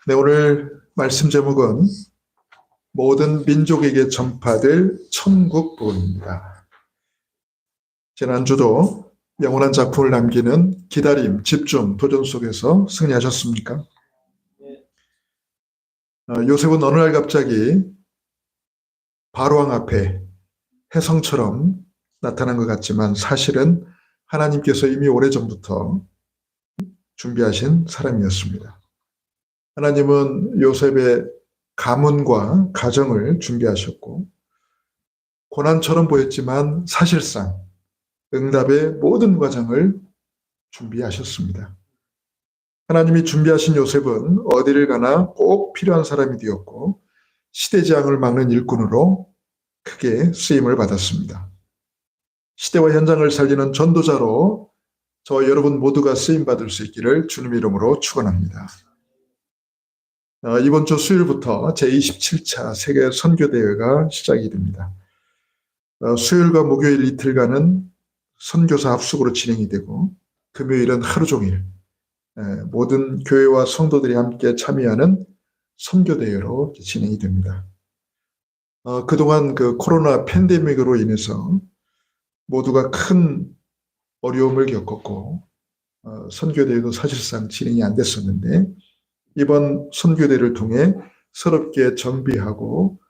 네, 오늘 말씀 제목은 모든 민족에게 전파될 천국 복음입니다. 지난주도 영원한 작품을 남기는 기다림, 집중, 도전 속에서 승리하셨습니까? 요셉은 어느 날 갑자기 바로왕 앞에 혜성처럼 나타난 것 같지만 사실은 하나님께서 이미 오래전부터 준비하신 사람이었습니다. 하나님은 요셉의 가문과 가정을 준비하셨고 고난처럼 보였지만 사실상 응답의 모든 과정을 준비하셨습니다. 하나님이 준비하신 요셉은 어디를 가나 꼭 필요한 사람이 되었고 시대재앙을 막는 일꾼으로 크게 쓰임을 받았습니다. 시대와 현장을 살리는 전도자로 저와 여러분 모두가 쓰임받을 수 있기를 주님의 이름으로 축원합니다. 이번 주 수요일부터 제27차 세계 선교대회가 시작이 됩니다. 수요일과 목요일 이틀간은 선교사 합숙으로 진행이 되고 금요일은 하루 종일 모든 교회와 성도들이 함께 참여하는 선교대회로 진행이 됩니다. 그동안 그 코로나 팬데믹으로 인해서 모두가 큰 어려움을 겪었고 선교대회도 사실상 진행이 안 됐었는데 이번 선교대를 통해 새롭게 정비하고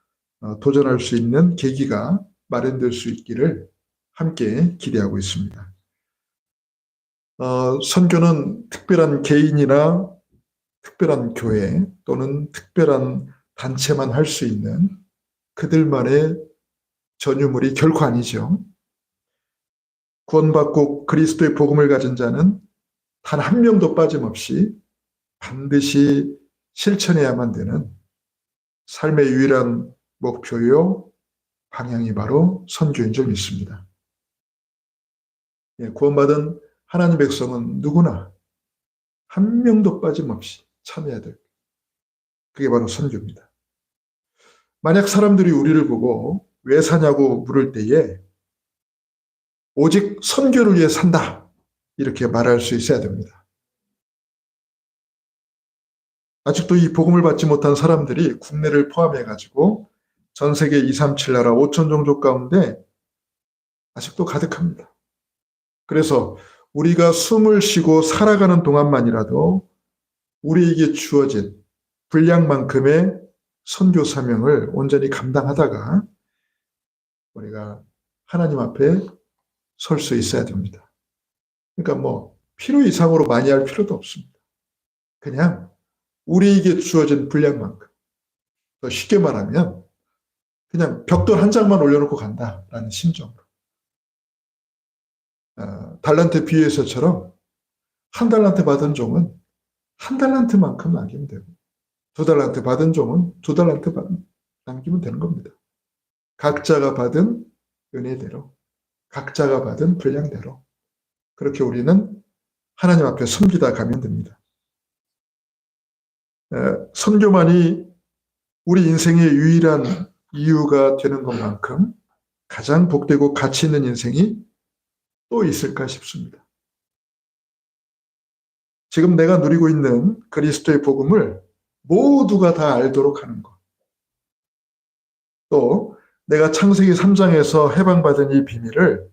도전할 수 있는 계기가 마련될 수 있기를 함께 기대하고 있습니다. 선교는 특별한 개인이나 특별한 교회 또는 특별한 단체만 할 수 있는 그들만의 전유물이 결코 아니죠. 구원받고 그리스도의 복음을 가진 자는 단 한 명도 빠짐없이 반드시 실천해야만 되는 삶의 유일한 목표요 방향이 바로 선교인 줄 믿습니다. 구원받은 하나님 백성은 누구나 한 명도 빠짐없이 참여해야 될 그게 바로 선교입니다. 만약 사람들이 우리를 보고 왜 사냐고 물을 때에 오직 선교를 위해 산다 이렇게 말할 수 있어야 됩니다. 아직도 이 복음을 받지 못한 사람들이 국내를 포함해가지고 전 세계 237 나라 5천 종족 가운데 아직도 가득합니다. 그래서 우리가 숨을 쉬고 살아가는 동안만이라도 우리에게 주어진 분량만큼의 선교 사명을 온전히 감당하다가 우리가 하나님 앞에 설 수 있어야 됩니다. 그러니까 필요 이상으로 많이 할 필요도 없습니다. 그냥 우리에게 주어진 분량만큼. 더 쉽게 말하면 그냥 벽돌 한 장만 올려놓고 간다라는 심정으로. 달란트 비유에서처럼 한 달란트 받은 종은 한 달란트만큼 남기면 되고 2달란트 받은 종은 2달란트 남기면 되는 겁니다. 각자가 받은 은혜대로 각자가 받은 분량대로 그렇게 우리는 하나님 앞에 섬기다 가면 됩니다. 선교만이 우리 인생의 유일한 이유가 되는 것만큼 가장 복되고 가치 있는 인생이 또 있을까 싶습니다. 지금 내가 누리고 있는 그리스도의 복음을 모두가 다 알도록 하는 것. 또 내가 창세기 3장에서 해방받은 이 비밀을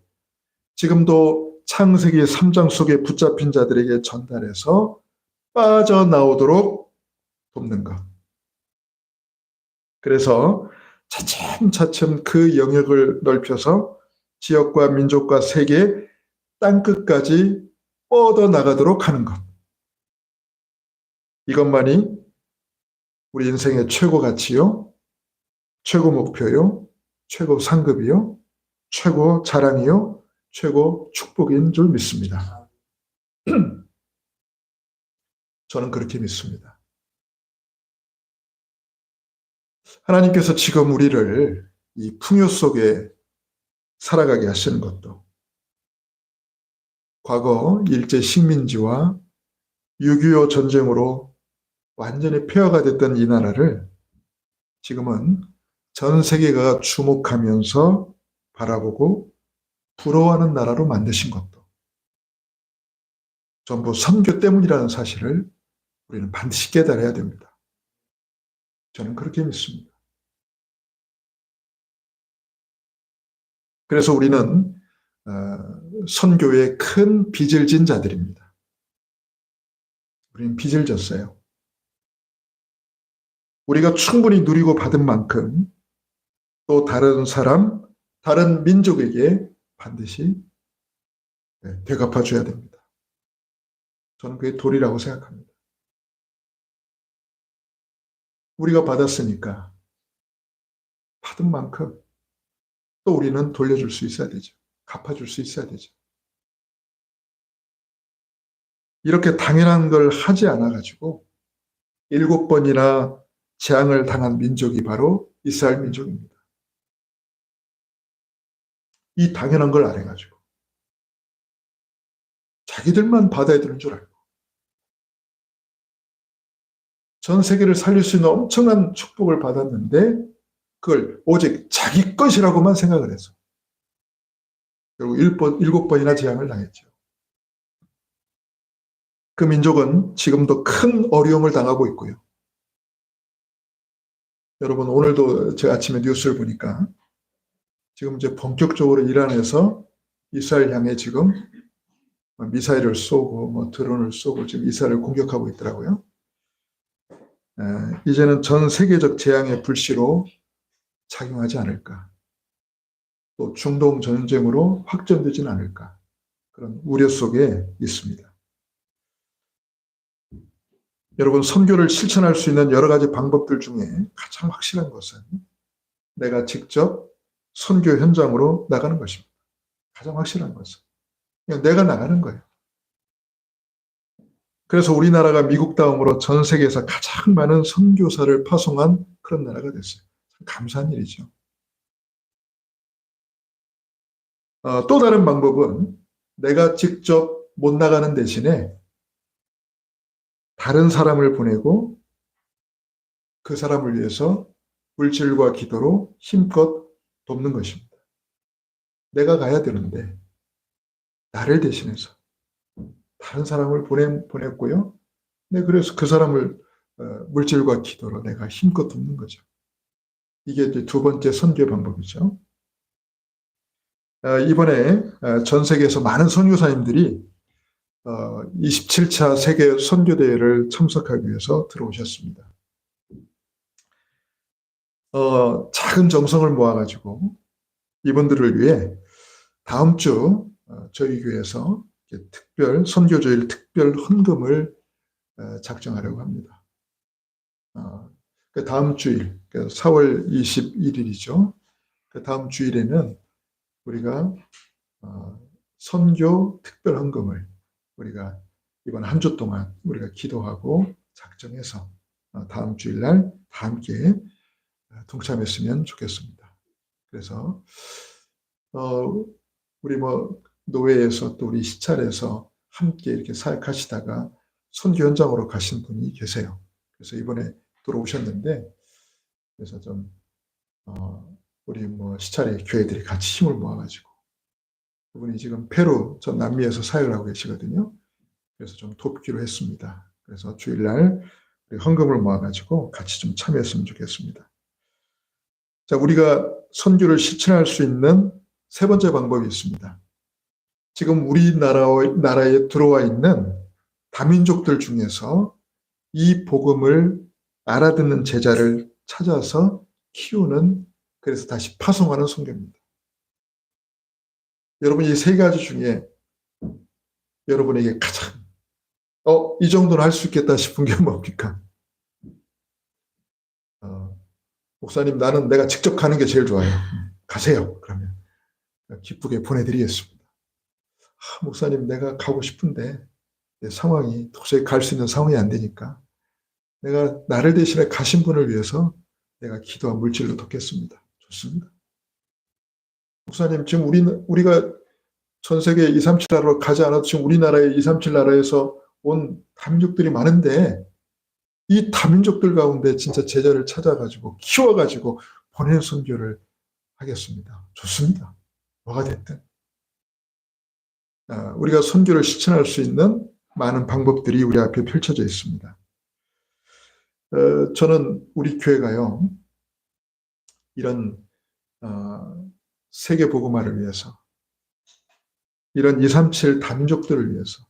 지금도 창세기 3장 속에 붙잡힌 자들에게 전달해서 빠져나오도록 돕는 것. 그래서 차츰차츰 그 영역을 넓혀서 지역과 민족과 세계 땅끝까지 뻗어나가도록 하는 것. 이것만이 우리 인생의 최고 가치요, 최고 목표요, 최고 상급이요, 최고 자랑이요, 최고 축복인 줄 믿습니다. 저는 그렇게 믿습니다. 하나님께서 지금 우리를 이 풍요 속에 살아가게 하시는 것도 과거 일제 식민지와 6.25 전쟁으로 완전히 폐허가 됐던 이 나라를 지금은 전 세계가 주목하면서 바라보고 부러워하는 나라로 만드신 것도 전부 선교 때문이라는 사실을 우리는 반드시 깨달아야 됩니다. 저는 그렇게 믿습니다. 그래서 우리는 선교에 큰 빚을 진 자들입니다. 우리는 빚을 졌어요. 우리가 충분히 누리고 받은 만큼 또 다른 사람, 다른 민족에게 반드시 되갚아줘야 됩니다. 저는 그게 도리라고 생각합니다. 우리가 받았으니까 받은 만큼 또 우리는 돌려줄 수 있어야 되죠. 갚아줄 수 있어야 되죠. 이렇게 당연한 걸 하지 않아가지고 7번이나 재앙을 당한 민족이 바로 이스라엘 민족입니다. 이 당연한 걸 안 해가지고 자기들만 받아야 되는 줄 알고 전 세계를 살릴 수 있는 엄청난 축복을 받았는데 그걸 오직 자기 것이라고만 생각을 해서 결국 7번이나 재앙을 당했죠. 그 민족은 지금도 큰 어려움을 당하고 있고요. 여러분 오늘도 제가 아침에 뉴스를 보니까 지금 이제 본격적으로 이란에서 이스라엘 향해 지금 미사일을 쏘고 드론을 쏘고 지금 이스라엘을 공격하고 있더라고요. 이제는 전 세계적 재앙의 불씨로 작용하지 않을까. 또 중동 전쟁으로 확전되지는 않을까. 그런 우려 속에 있습니다. 여러분 선교를 실천할 수 있는 여러 가지 방법들 중에 가장 확실한 것은 내가 직접 선교 현장으로 나가는 것입니다. 가장 확실한 것은 그냥 내가 나가는 거예요. 그래서 우리나라가 미국 다음으로 전 세계에서 가장 많은 선교사를 파송한 그런 나라가 됐어요. 참 감사한 일이죠. 또 다른 방법은 내가 직접 못 나가는 대신에 다른 사람을 보내고 그 사람을 위해서 물질과 기도로 힘껏 돕는 것입니다. 내가 가야 되는데 나를 대신해서 다른 사람을 보냈고요. 네, 그래서 그 사람을 물질과 기도로 내가 힘껏 돕는 거죠. 이게 이제 두 번째 선교 방법이죠. 이번에 전 세계에서 많은 선교사님들이 27차 세계 선교대회를 참석하기 위해서 들어오셨습니다. 작은 정성을 모아가지고 이분들을 위해 다음 주 저희 교회에서 특별 선교조일 특별 헌금을 작정하려고 합니다. 그 다음 주일, 4월 21일이죠. 그 다음 주일에는 우리가 선교 특별 헌금을 우리가 이번 한 주 동안 우리가 기도하고 작정해서 다음 주일날 다 함께 동참했으면 좋겠습니다. 그래서 우리 노회에서 또 우리 시찰에서 함께 이렇게 사역하시다가 선교 현장으로 가신 분이 계세요. 그래서 이번에 들어오셨는데 그래서 좀 우리 시찰의 교회들이 같이 힘을 모아가지고 그분이 지금 페루 전 남미에서 사역을 하고 계시거든요. 그래서 좀 돕기로 했습니다. 그래서 주일날 헌금을 모아가지고 같이 좀 참여했으면 좋겠습니다. 자, 우리가 선교를 실천할 수 있는 세 번째 방법이 있습니다. 지금 우리나라에 들어와 있는 다민족들 중에서 이 복음을 알아듣는 제자를 찾아서 키우는 그래서 다시 파송하는 선교입니다. 여러분 이 세 가지 중에 여러분에게 가장 이 정도는 할 수 있겠다 싶은 게 뭡니까? 목사님 나는 내가 직접 가는 게 제일 좋아요. 가세요. 그러면 기쁘게 보내드리겠습니다. 목사님 내가 가고 싶은데 내 상황이 도저히 갈 수 있는 상황이 안 되니까 내가 나를 대신에 가신 분을 위해서 내가 기도와 물질로 돕겠습니다. 좋습니다. 목사님 지금 우리가 전 세계 237 나라로 가지 않아도 지금 우리나라의 237 나라에서 온 다민족들이 많은데 이 다민족들 가운데 진짜 제자를 찾아가지고 키워가지고 보내는 선교를 하겠습니다. 좋습니다. 뭐가 됐든. 우리가 선교를 실천할 수 있는 많은 방법들이 우리 앞에 펼쳐져 있습니다. 저는 우리 교회가요, 이런 세계 복음화를 위해서, 이런 237 다민족들을 위해서,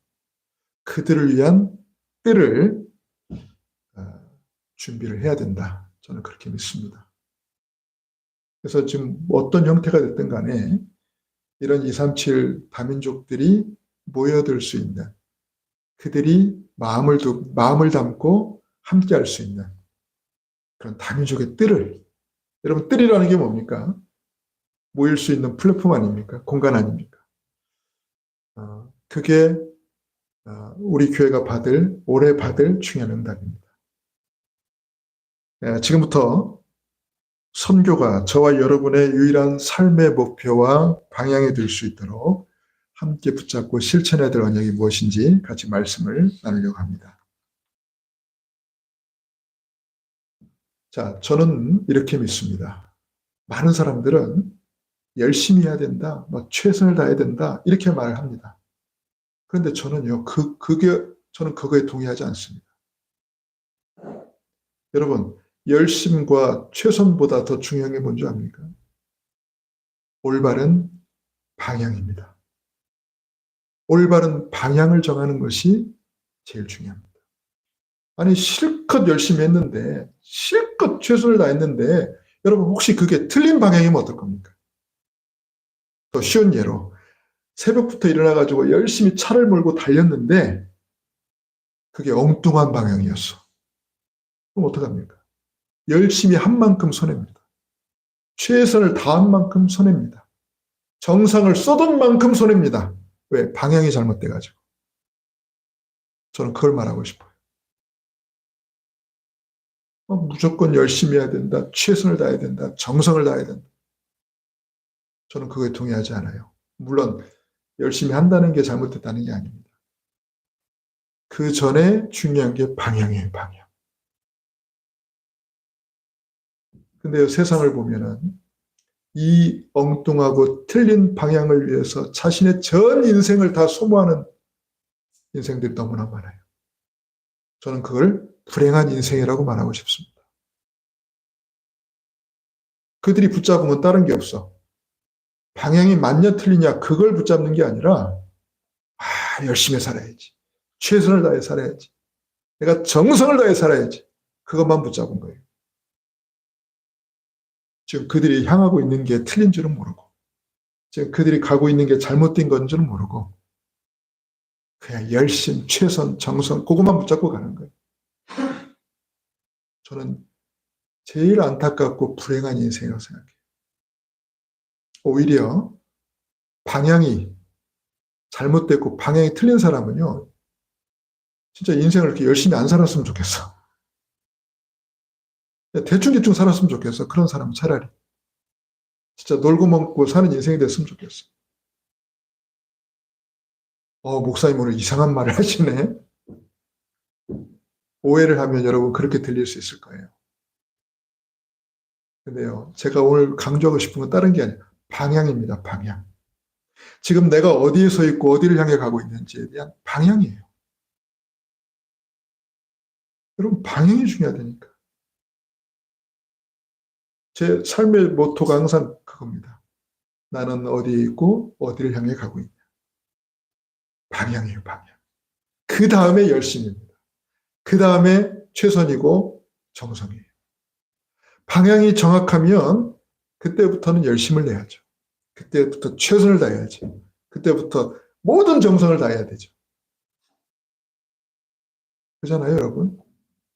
그들을 위한 뜰을 준비를 해야 된다. 저는 그렇게 믿습니다. 그래서 지금 어떤 형태가 됐든 간에 이런 237 다민족들이 모여들 수 있는, 그들이 마음을 담고 함께 할 수 있는 그런 다민족의 뜰을, 여러분 뜰이라는 게 뭡니까? 모일 수 있는 플랫폼 아닙니까? 공간 아닙니까? 그게 우리 교회가 올해 받을 중요한 응답입니다. 지금부터 선교가 저와 여러분의 유일한 삶의 목표와 방향이 될 수 있도록 함께 붙잡고 실천해야 될 언약이 무엇인지 같이 말씀을 나누려고 합니다. 자, 저는 이렇게 믿습니다. 많은 사람들은 열심히 해야 된다, 최선을 다해야 된다, 이렇게 말을 합니다. 그런데 저는요, 저는 그거에 동의하지 않습니다. 여러분, 열심과 최선보다 더 중요한 게 뭔지 압니까? 올바른 방향입니다. 올바른 방향을 정하는 것이 제일 중요합니다. 아니, 실컷 열심히 했는데, 실컷 최선을 다했는데, 여러분 혹시 그게 틀린 방향이면 어떨 겁니까? 더 쉬운 예로, 새벽부터 일어나가지고 열심히 차를 몰고 달렸는데, 그게 엉뚱한 방향이었어. 그럼 어떡합니까? 열심히 한 만큼 손해입니다. 최선을 다한 만큼 손해입니다. 정성을 쏟은 만큼 손해입니다. 왜? 방향이 잘못돼가지고. 저는 그걸 말하고 싶어요. 무조건 열심히 해야 된다. 최선을 다해야 된다. 정성을 다해야 된다. 저는 그거에 동의하지 않아요. 물론 열심히 한다는 게 잘못됐다는 게 아닙니다. 그 전에 중요한 게 방향이에요. 방향. 근데 세상을 보면은 이 엉뚱하고 틀린 방향을 위해서 자신의 전 인생을 다 소모하는 인생들이 너무나 많아요. 저는 그걸 불행한 인생이라고 말하고 싶습니다. 그들이 붙잡은 건 다른 게 없어. 방향이 맞냐 틀리냐 그걸 붙잡는 게 아니라 열심히 살아야지. 최선을 다해 살아야지. 내가 정성을 다해 살아야지. 그것만 붙잡은 거예요. 지금 그들이 향하고 있는 게 틀린 줄은 모르고, 지금 그들이 가고 있는 게 잘못된 건 줄은 모르고, 그냥 열심, 최선, 정성, 그것만 붙잡고 가는 거예요. 저는 제일 안타깝고 불행한 인생이라고 생각해요. 오히려 방향이 잘못됐고 방향이 틀린 사람은요, 진짜 인생을 이렇게 열심히 안 살았으면 좋겠어. 대충대충 살았으면 좋겠어. 그런 사람은 차라리. 진짜 놀고 먹고 사는 인생이 됐으면 좋겠어. 목사님 오늘 이상한 말을 하시네. 오해를 하면 여러분 그렇게 들릴 수 있을 거예요. 근데요, 제가 오늘 강조하고 싶은 건 다른 게 아니라 방향입니다. 방향. 지금 내가 어디에 서 있고 어디를 향해 가고 있는지에 대한 방향이에요. 여러분 방향이 중요하다니까. 제 삶의 모토가 항상 그겁니다. 나는 어디에 있고 어디를 향해 가고 있냐. 방향이에요. 방향. 그 다음에 열심입니다. 그 다음에 최선이고 정성이에요. 방향이 정확하면 그때부터는 열심을 내야죠. 그때부터 최선을 다해야지. 그때부터 모든 정성을 다해야 되죠. 그렇잖아요, 여러분?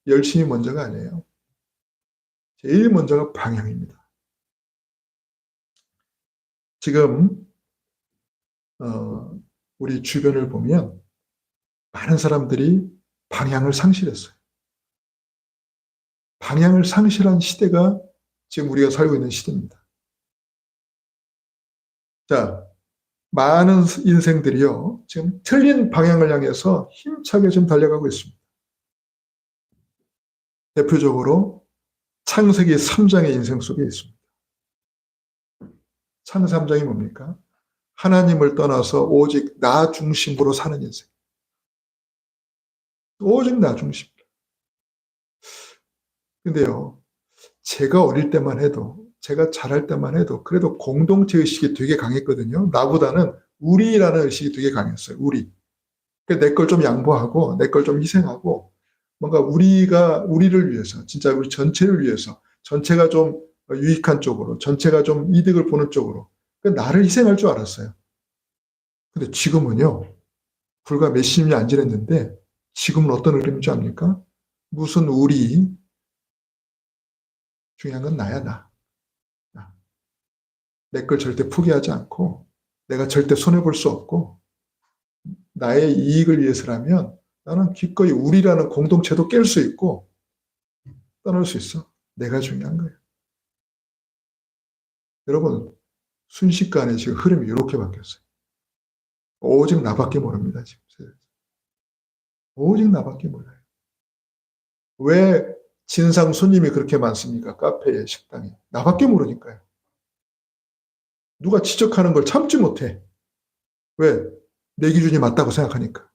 열심이 먼저가 아니에요. 제일 먼저가 방향입니다. 지금 우리 주변을 보면 많은 사람들이 방향을 상실했어요. 방향을 상실한 시대가 지금 우리가 살고 있는 시대입니다. 자, 많은 인생들이요, 지금 틀린 방향을 향해서 힘차게 좀 달려가고 있습니다. 대표적으로 창세기 3장의 인생 속에 있습니다. 창세기 3장이 뭡니까? 하나님을 떠나서 오직 나 중심으로 사는 인생. 오직 나 중심. 근데요, 제가 어릴 때만 해도, 제가 자랄 때만 해도 그래도 공동체 의식이 되게 강했거든요. 나보다는 우리라는 의식이 되게 강했어요. 우리. 내 걸 좀 양보하고 내 걸 좀 희생하고 뭔가 우리를 위해서, 진짜 우리 전체를 위해서, 전체가 좀 유익한 쪽으로, 전체가 좀 이득을 보는 쪽으로 나를 희생할 줄 알았어요. 근데 지금은요, 불과 몇십 년 안 지났는데 지금은 어떤 흐름인 줄 압니까? 무슨 우리, 중요한 건 나야, 나. 내 걸 절대 포기하지 않고 내가 절대 손해볼 수 없고 나의 이익을 위해서라면 나는 기꺼이 우리라는 공동체도 깰 수 있고 떠날 수 있어. 내가 중요한 거예요. 여러분, 순식간에 지금 흐름이 이렇게 바뀌었어요. 오직 나밖에 모릅니다. 지금. 오직 나밖에 몰라요. 왜 진상 손님이 그렇게 많습니까? 카페에, 식당에. 나밖에 모르니까요. 누가 지적하는 걸 참지 못해. 왜? 내 기준이 맞다고 생각하니까.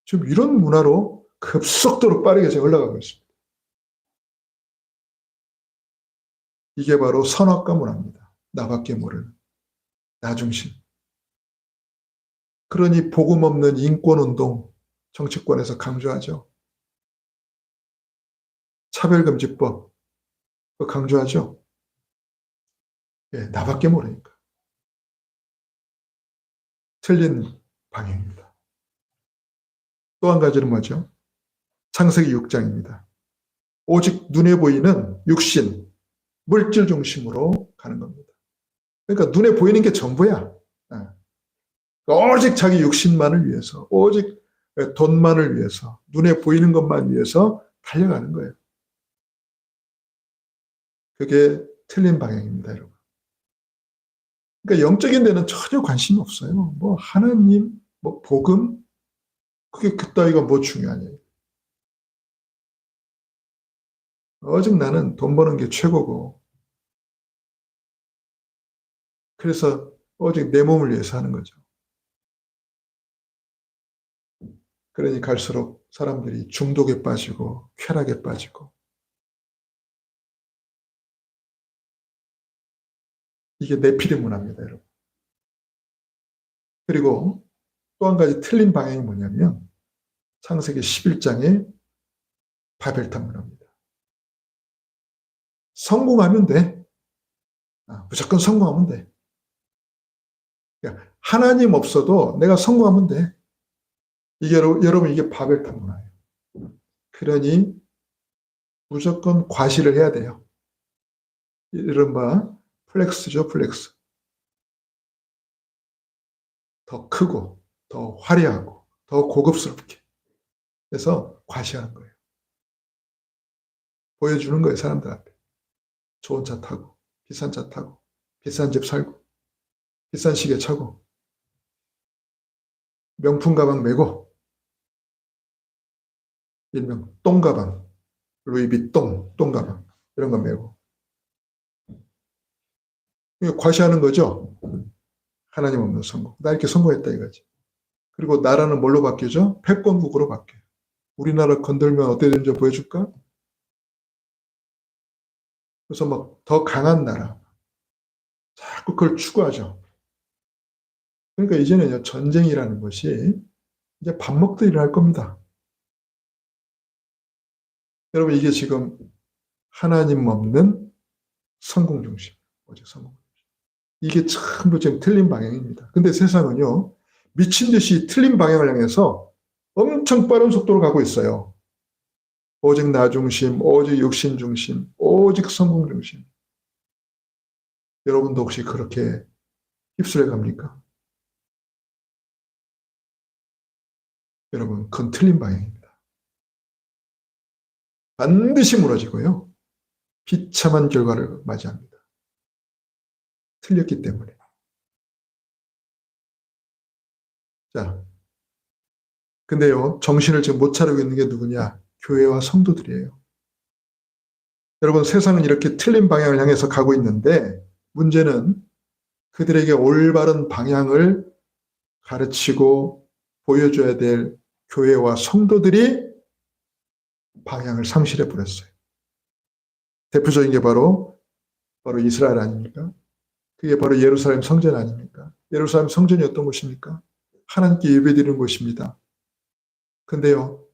지금 이런 문화로 급속도로 빠르게 지금 올라가고 있습니다. 이게 바로 선악과 문화입니다. 나밖에 모르는. 나 중심. 그러니 복음 없는 인권운동 정치권에서 강조하죠. 차별금지법 강조하죠. 예, 나밖에 모르니까. 틀린 방향입니다. 또 한 가지는 뭐죠? 창세기 6장입니다. 오직 눈에 보이는 육신, 물질 중심으로 가는 겁니다. 그러니까 눈에 보이는 게 전부야. 오직 자기 육신만을 위해서, 오직 돈만을 위해서, 눈에 보이는 것만 위해서 달려가는 거예요. 그게 틀린 방향입니다, 여러분. 그러니까 영적인 데는 전혀 관심이 없어요. 뭐 하나님, 뭐 복음, 그게 그따위가 뭐 중요하냐. 오직 나는 돈 버는 게 최고고, 그래서 오직 내 몸을 위해서 하는 거죠. 그러니 갈수록 사람들이 중독에 빠지고 쾌락에 빠지고, 이게 네피림 문화입니다, 여러분. 그리고 또 한 가지 틀린 방향이 뭐냐면 창세기 11장의 바벨탑 문화입니다. 성공하면 돼. 무조건 성공하면 돼. 그러니까 하나님 없어도 내가 성공하면 돼. 이게 여러분 이게 바벨탑 문화예요. 그러니 무조건 과시를 해야 돼요. 이른바 플렉스죠, 플렉스. 더 크고 더 화려하고 더 고급스럽게 해서 과시하는 거예요. 보여주는 거예요, 사람들 앞에. 좋은 차 타고 비싼 차 타고 비싼 집 살고 비싼 시계 차고 명품 가방 메고, 일명 똥 가방, 루이비 똥 가방 이런 거 메고. 이거 과시하는 거죠. 하나님 없는 성공. 나 이렇게 성공했다 이거지. 그리고 나라는 뭘로 바뀌죠? 패권국으로 바뀌어요. 우리나라 건들면 어떻게 되는지 보여줄까? 그래서 막 더 강한 나라. 자꾸 그걸 추구하죠. 그러니까 이제는요, 전쟁이라는 것이 이제 밥 먹듯 일어날 겁니다. 여러분, 이게 지금 하나님 없는 성공 중심. 오직 성공. 이게 전부 지금 틀린 방향입니다. 근데 세상은요, 미친 듯이 틀린 방향을 향해서 엄청 빠른 속도로 가고 있어요. 오직 나 중심, 오직 욕심 중심, 오직 성공 중심. 여러분도 혹시 그렇게 휩쓸려 갑니까? 여러분, 그건 틀린 방향입니다. 반드시 무너지고요. 비참한 결과를 맞이합니다. 틀렸기 때문에. 자, 근데요, 정신을 지금 못 차리고 있는 게 누구냐? 교회와 성도들이에요. 여러분, 세상은 이렇게 틀린 방향을 향해서 가고 있는데 문제는 그들에게 올바른 방향을 가르치고 보여줘야 될 교회와 성도들이 방향을 상실해 버렸어요. 대표적인 게 바로 이스라엘 아닙니까? 그게 바로 예루살렘 성전 아닙니까? 예루살렘 성전이 어떤 곳입니까? 하나님께 예배드리는 곳입니다. 근데요,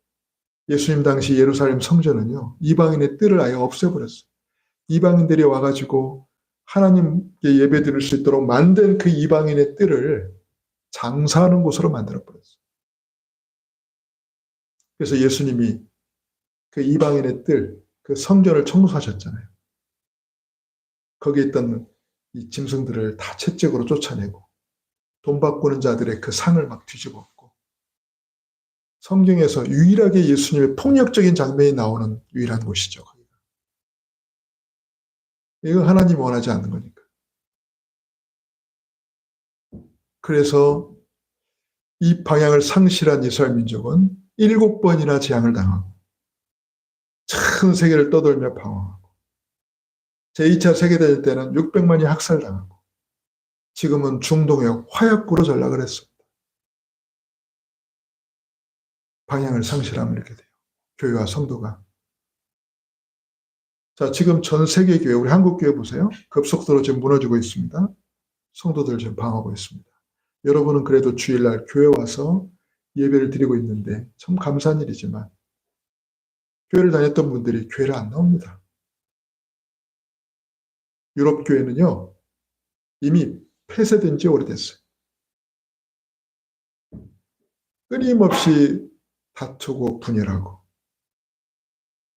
예수님 당시 예루살렘 성전은요, 이방인의 뜰을 아예 없애버렸어요. 이방인들이 와가지고 하나님께 예배드릴 수 있도록 만든 그 이방인의 뜰을 장사하는 곳으로 만들어버렸어요. 그래서 예수님이 그 이방인의 뜰, 그 성전을 청소하셨잖아요. 거기에 있던 이 짐승들을 다 채찍으로 쫓아내고 돈 바꾸는 자들의 그 상을 막 뒤집었고, 성경에서 유일하게 예수님의 폭력적인 장면이 나오는 유일한 곳이죠. 이거 하나님이 원하지 않는 거니까. 그래서 이 방향을 상실한 이스라엘 민족은 7번이나 재앙을 당하고 전 세계를 떠돌며 방황하고, 제2차 세계대전 때는 600만이 학살당하고, 지금은 중동의 화약고로 전락을 했습니다. 방향을 상실하면 이렇게 돼요. 교회와 성도가. 자, 지금 전 세계 교회, 우리 한국 교회 보세요. 급속도로 지금 무너지고 있습니다. 성도들 지금 방황하고 있습니다. 여러분은 그래도 주일날 교회 와서 예배를 드리고 있는데 참 감사한 일이지만, 교회를 다녔던 분들이 교회를 안 나옵니다. 유럽 교회는요, 이미 폐쇄된 지 오래됐어요. 끊임없이 다투고 분열하고,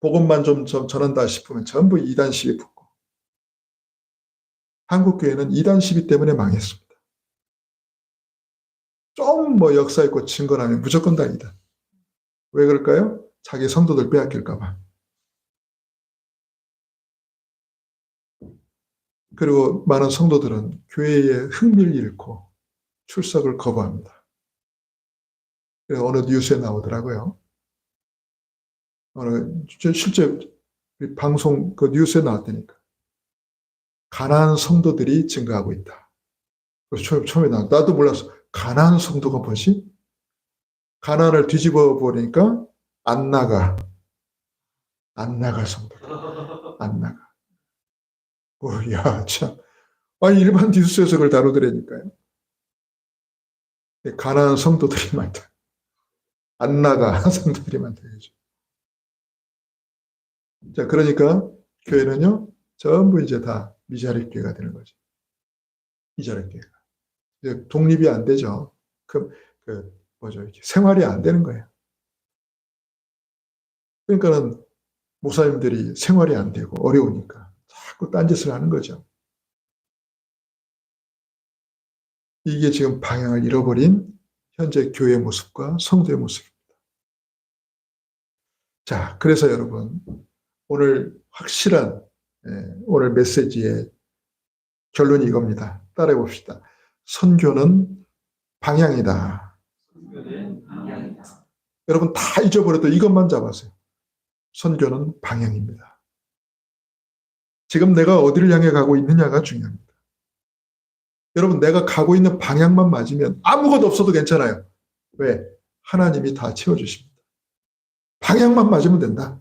복음만 좀 전한다 싶으면 전부 이단 시비 붙고, 한국 교회는 이단 시비 때문에 망했습니다. 좀 뭐 역사 있고 증거나면 무조건 다 이단. 왜 그럴까요? 자기 성도들 빼앗길까 봐. 그리고 많은 성도들은 교회에 흥미를 잃고 출석을 거부합니다. 그래서 어느 뉴스에 나오더라고요. 실제 방송 그 뉴스에 나왔다니까. 가난한 성도들이 증가하고 있다. 그래서 처음에 나도 몰랐어. 가난한 성도가 뭐지? 가난을 뒤집어 보니까 안 나가 성도들. 안 나가. 야, 참. 아니, 일반 뉴스에서 그걸 다루더라니까요. 가난한 성도들이 많다. 안 나가 성도들이 많다. 자, 그러니까 교회는요, 전부 이제 다 미자립 교회가 되는 거죠. 미자립 교회가. 이제 독립이 안 되죠. 뭐죠? 이렇게 생활이 안 되는 거예요. 그러니까는 목사님들이 생활이 안 되고 어려우니까 자꾸 딴짓을 하는 거죠. 이게 지금 방향을 잃어버린 현재 교회의 모습과 성도의 모습입니다. 자, 그래서 여러분, 오늘 확실한 오늘 메시지의 결론이 이겁니다. 따라해 봅시다. 선교는 방향이다. 여러분 다 잊어버려도 이것만 잡아세요. 선교는 방향입니다. 지금 내가 어디를 향해 가고 있느냐가 중요합니다. 여러분, 내가 가고 있는 방향만 맞으면 아무것도 없어도 괜찮아요. 왜? 하나님이 다 채워주십니다. 방향만 맞으면 된다.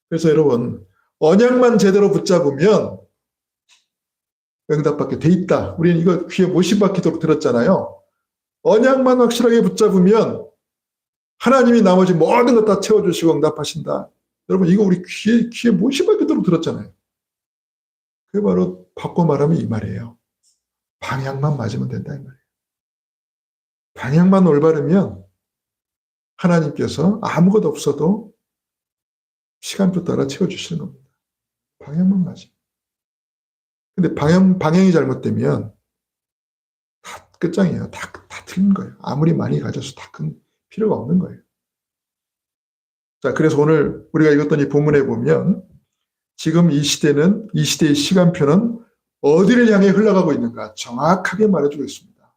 그래서 여러분, 언약만 제대로 붙잡으면 응답받게 돼 있다. 우리는 이거 귀에 못이 박히도록 들었잖아요. 언약만 확실하게 붙잡으면 하나님이 나머지 모든 것 다 채워주시고 응답하신다. 여러분, 이거 우리 귀에 못이 박히도록 들었잖아요. 그게 바로 바꿔 말하면 이 말이에요. 방향만 맞으면 된다 이 말이에요. 방향만 올바르면 하나님께서 아무것도 없어도 시간표 따라 채워주시는 겁니다. 방향만 맞으면. 근데 방향이 잘못되면 다 끝장이에요. 다 틀린 거예요. 아무리 많이 가져서 다 필요가 없는 거예요. 자, 그래서 오늘 우리가 읽었던 이 본문에 보면 지금 이 시대의 시간표는 어디를 향해 흘러가고 있는가 정확하게 말해주고 있습니다.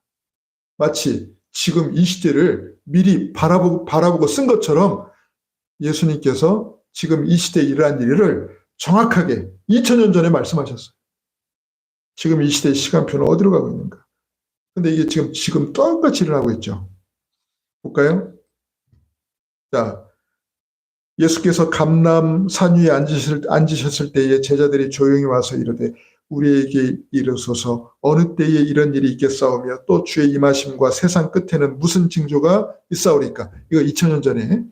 마치 지금 이 시대를 미리 바라보고 쓴 것처럼 예수님께서 지금 이 시대에 일어난 일을 정확하게 2000년 전에 말씀하셨어요. 지금 이 시대의 시간표는 어디로 가고 있는가. 근데 이게 지금 똑같이 일어나고 있죠. 볼까요? 자, 예수께서 감람산 위에 앉으셨을 때에 제자들이 조용히 와서 이르되 우리에게 이르소서 어느 때에 이런 일이 있겠사오며 또 주의 임하심과 세상 끝에는 무슨 징조가 있사오리까. 이거 2000년 전에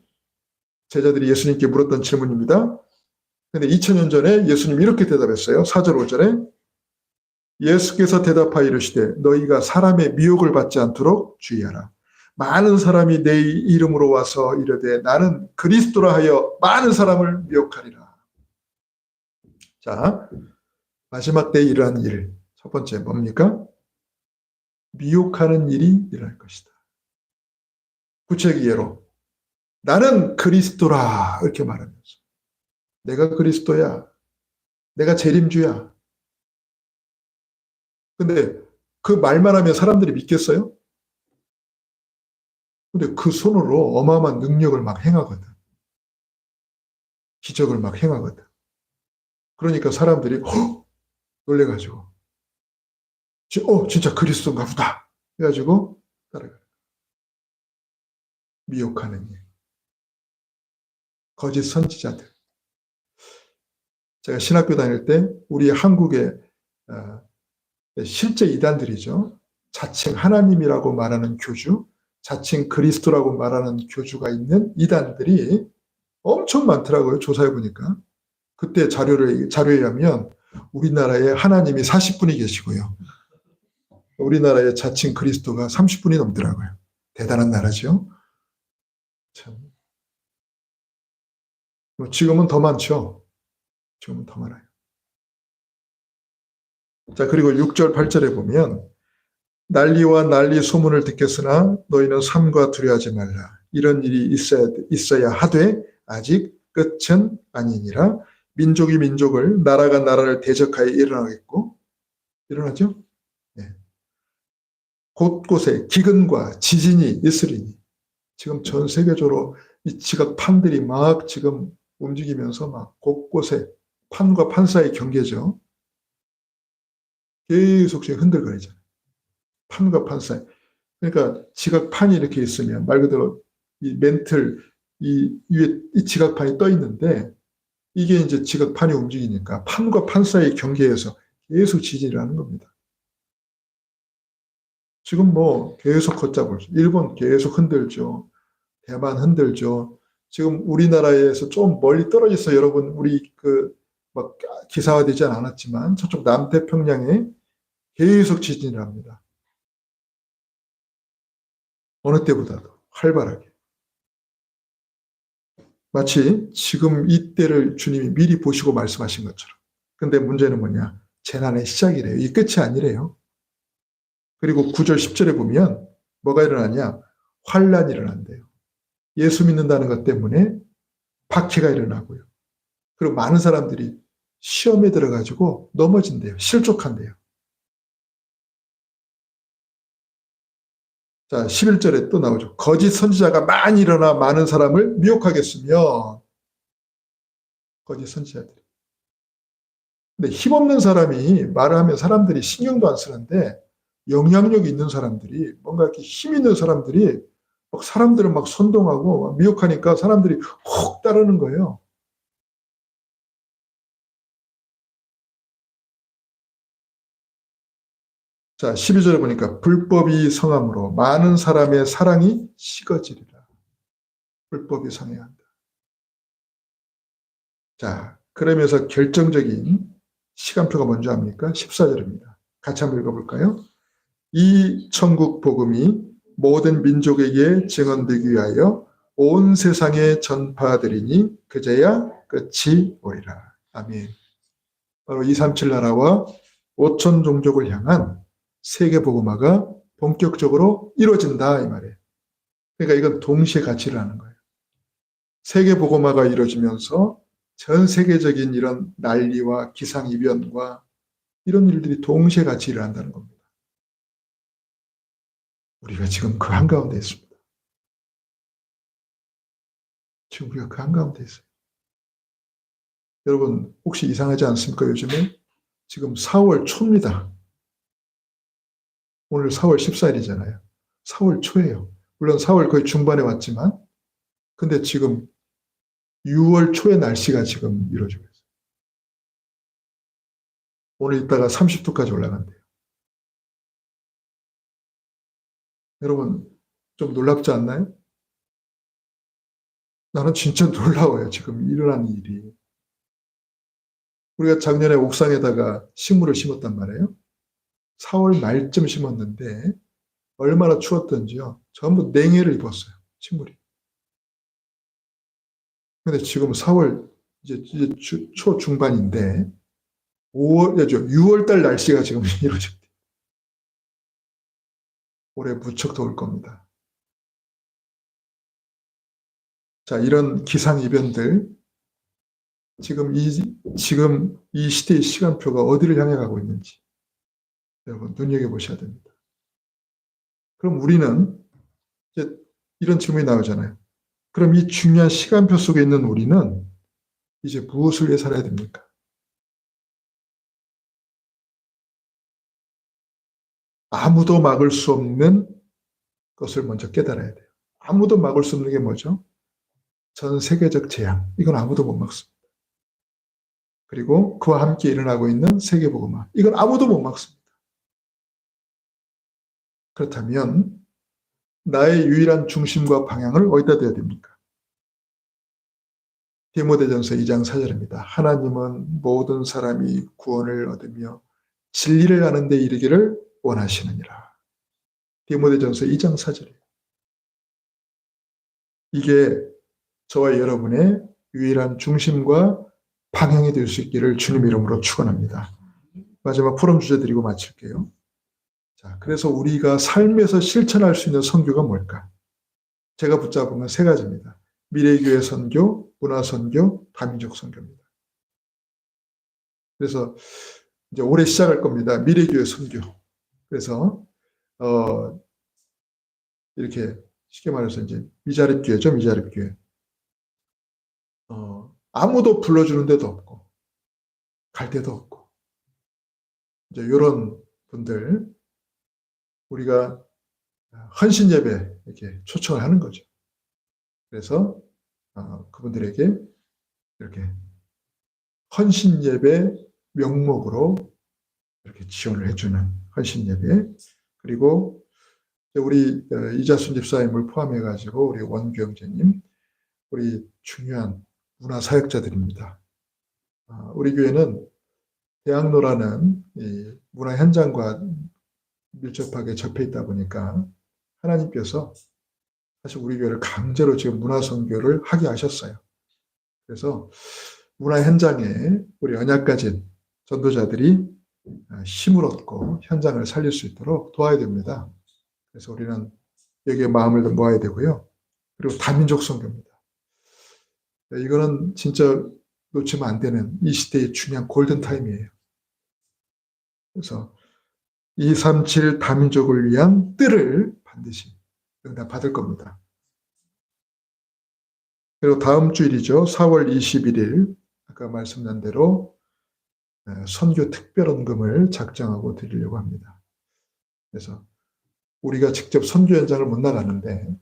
제자들이 예수님께 물었던 질문입니다. 근데 2000년 전에 예수님이 이렇게 대답했어요. 4절 5절에 예수께서 대답하여 이르시되 너희가 사람의 미혹을 받지 않도록 주의하라. 많은 사람이 내 이름으로 와서 이르되 나는 그리스도라 하여 많은 사람을 미혹하리라. 자, 마지막 때에 일어난 일. 첫 번째 뭡니까? 미혹하는 일이 일어날 것이다. 구체적 예로 나는 그리스도라 이렇게 말하면서 내가 그리스도야. 내가 재림주야. 근데 그 말만 하면 사람들이 믿겠어요? 근데 그 손으로 어마어마한 능력을 막 행하거든. 기적을 막 행하거든. 그러니까 사람들이 놀래가지고 진짜 그리스도인가 보다 해가지고 따라가요. 미혹하는 일. 거짓 선지자들. 제가 신학교 다닐 때 우리 한국의 실제 이단들이죠. 자칭 하나님이라고 말하는 교주, 자칭 그리스도라고 말하는 교주가 있는 이단들이 엄청 많더라고요. 조사해 보니까. 그때 자료에 의하면 우리나라에 하나님이 40분이 계시고요. 우리나라의 자칭 그리스도가 30분이 넘더라고요. 대단한 나라죠. 참. 지금은 더 많죠. 지금은 더 많아요. 자, 그리고 6절, 8절에 보면 난리와 난리 소문을 듣겠으나 너희는 삼가 두려워하지 말라. 이런 일이 있어야 하되 아직 끝은 아니니라. 민족이 민족을 나라가 나라를 대적하여 일어나겠고 일어나죠? 네. 곳곳에 기근과 지진이 있으리니 지금 전 세계적으로 이 지각판들이 막 지금 움직이면서 막 곳곳에 판과 판 사이의 경계죠. 계속 지금 흔들거리잖아요. 판과 판 사이. 그러니까 지각판이 이렇게 있으면 말 그대로 이 멘틀 이 위에 이 지각판이 떠 있는데 이게 이제 지각판이 움직이니까 판과 판 사이의 경계에서 계속 지진을 하는 겁니다. 지금 뭐 계속 걷잡을 일본 계속 흔들죠. 대만 흔들죠. 지금 우리나라에서 좀 멀리 떨어져서 여러분 우리 막 기사화되지 않았지만 저쪽 남태평양에 계속 지진을 합니다. 어느 때보다도 활발하게. 마치 지금 이때를 주님이 미리 보시고 말씀하신 것처럼. 근데 문제는 뭐냐? 재난의 시작이래요. 이 끝이 아니래요. 그리고 9절 10절에 보면 뭐가 일어나냐? 환란이 일어난대요. 예수 믿는다는 것 때문에 박해가 일어나고요. 그리고 많은 사람들이 시험에 들어가지고 넘어진대요. 실족한대요. 자, 11절에 또 나오죠. 거짓 선지자가 많이 일어나 많은 사람을 미혹하겠으며 거짓 선지자들이. 근데 힘없는 사람이 말을 하면 사람들이 신경도 안 쓰는데 영향력이 있는 사람들이 뭔가 이렇게 힘 있는 사람들이 막 사람들을 막 선동하고 막 미혹하니까 사람들이 훅 따르는 거예요. 자, 12절에 보니까 불법이 성함으로 많은 사람의 사랑이 식어지리라. 불법이 성해야 한다. 자, 그러면서 결정적인 시간표가 뭔지 압니까? 14절입니다. 같이 한번 읽어볼까요? 이 천국 복음이 모든 민족에게 증언되기 위하여 온 세상에 전파되리니 그제야 끝이 오리라. 아멘. 바로 237 나라와 5천 종족을 향한 세계 복음화가 본격적으로 이루어진다 이 말이에요. 그러니까 이건 동시에 같이 일어나는 거예요. 세계 복음화가 이루어지면서 전 세계적인 이런 난리와 기상이변과 이런 일들이 동시에 같이 일어난다는 겁니다. 우리가 지금 그 한가운데 있습니다. 지금 우리가 그 한가운데 있어요. 여러분 혹시 이상하지 않습니까? 요즘에 지금 4월 초입니다. 오늘 4월 14일이잖아요. 4월 초예요. 물론 4월 거의 중반에 왔지만 근데 지금 6월 초의 날씨가 지금 이루어지고 있어요. 오늘 이따가 30도까지 올라간대요. 여러분, 좀 놀랍지 않나요? 나는 진짜 놀라워요. 지금 일어난 일이. 우리가 작년에 옥상에다가 식물을 심었단 말이에요. 4월 말쯤 심었는데 얼마나 추웠던지요. 전부 냉해를 입었어요. 식물이. 근데 지금 4월 이제 초중반인데 6월 달 날씨가 지금 이루어집니다. 올해 무척 더울 겁니다. 자, 이런 기상이변들, 지금 이 시대의 시간표가 어디를 향해 가고 있는지 여러분 눈여겨보셔야 됩니다. 그럼 우리는 이제 이런 질문이 나오잖아요. 그럼 이 중요한 시간표 속에 있는 우리는 이제 무엇을 위해 살아야 됩니까? 아무도 막을 수 없는 것을 먼저 깨달아야 돼요. 아무도 막을 수 없는 게 뭐죠? 전 세계적 재앙. 이건 아무도 못 막습니다. 그리고 그와 함께 일어나고 있는 세계복음화. 이건 아무도 못 막습니다. 그렇다면 나의 유일한 중심과 방향을 어디다 둬야 됩니까? 디모데전서 2장 4절입니다. 하나님은 모든 사람이 구원을 얻으며 진리를 아는 데 이르기를 원하시느니라. 디모데전서 2장 4절이에요. 이게 저와 여러분의 유일한 중심과 방향이 될 수 있기를 주님 이름으로 축원합니다. 마지막 포럼 주제 드리고 마칠게요. 자, 그래서 우리가 삶에서 실천할 수 있는 선교가 뭘까? 제가 붙잡은 건 세 가지입니다. 미래교회 선교, 문화 선교, 다민족 선교입니다. 그래서 이제 올해 시작할 겁니다. 미래교회 선교. 그래서 이렇게 쉽게 말해서 이제 미자립교회죠, 미자립교회. 아무도 불러주는 데도 없고 갈 데도 없고 이제 이런 분들 우리가 헌신 예배 이렇게 초청을 하는 거죠. 그래서 그분들에게 이렇게 헌신 예배 명목으로 이렇게 지원을 해주는 헌신 예배, 그리고 우리 이자순 집사님을 포함해 가지고 우리 원규 형제님, 우리 중요한 문화 사역자들입니다. 우리 교회는 대학로라는 이 문화 현장과 밀접하게 접해 있다 보니까 하나님께서 사실 우리 교회를 강제로 지금 문화 선교를 하게 하셨어요. 그래서 문화 현장에 우리 언약 가진 전도자들이 힘을 얻고 현장을 살릴 수 있도록 도와야 됩니다. 그래서 우리는 여기에 마음을 모아야 되고요. 그리고 다민족 선교입니다. 이거는 진짜 놓치면 안 되는 이 시대의 중요한 골든타임이에요. 그래서 237 다민족을 위한 뜰을 반드시 응답받을 겁니다. 그리고 다음 주일이죠. 4월 21일 아까 말씀드린 대로 선교 특별헌금을 작정하고 드리려고 합니다. 그래서 우리가 직접 선교 현장을 못 나가는데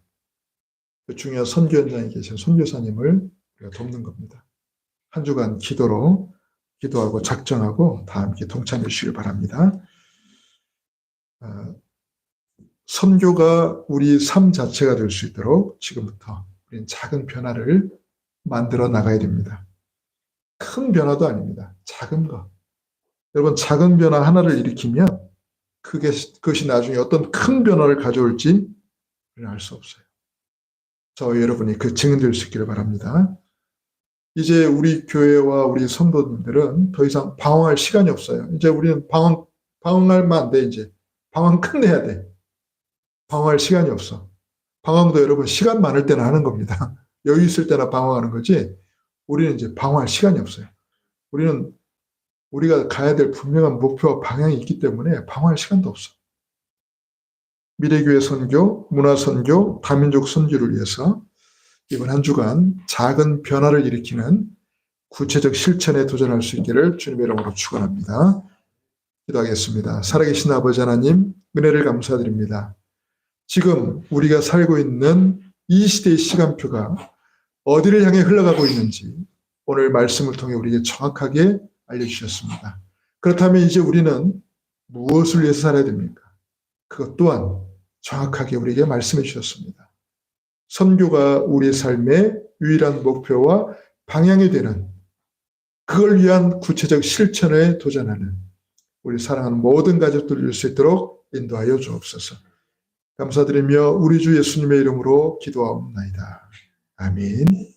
그 중요한 선교 현장에 계신 선교사님을 우리가 돕는 겁니다. 한 주간 기도하고 작정하고 다 함께 동참해 주시길 바랍니다. 선교가 우리 삶 자체가 될 수 있도록 지금부터 우리는 작은 변화를 만들어 나가야 됩니다. 큰 변화도 아닙니다. 작은 거. 여러분, 작은 변화 하나를 일으키면 그것이 나중에 어떤 큰 변화를 가져올지 알 수 없어요. 저와 여러분이 그 증인 될 수 있기를 바랍니다. 이제 우리 교회와 우리 성도님들은 더 이상 방황할 시간이 없어요. 이제 우리는 방황하면 안 돼. 이제 방황 끝내야 돼. 방황할 시간이 없어. 방황도 여러분 시간 많을 때나 하는 겁니다. 여유 있을 때나 방황하는 거지. 우리는 이제 방황할 시간이 없어요. 우리가 가야 될 분명한 목표와 방향이 있기 때문에 방황할 시간도 없어. 미래교회 선교, 문화 선교, 다민족 선교를 위해서 이번 한 주간 작은 변화를 일으키는 구체적 실천에 도전할 수 있기를 주님의 이름으로 축원합니다. 기도하겠습니다. 살아계신 아버지 하나님, 은혜를 감사드립니다. 지금 우리가 살고 있는 이 시대의 시간표가 어디를 향해 흘러가고 있는지 오늘 말씀을 통해 우리에게 정확하게 알려주셨습니다. 그렇다면 이제 우리는 무엇을 위해서 살아야 됩니까? 그것 또한 정확하게 우리에게 말씀해 주셨습니다. 선교가 우리의 삶의 유일한 목표와 방향이 되는, 그걸 위한 구체적 실천에 도전하는 우리 사랑하는 모든 가족들을 줄 수 있도록 인도하여 주옵소서. 감사드리며 우리 주 예수님의 이름으로 기도하옵나이다. 아멘.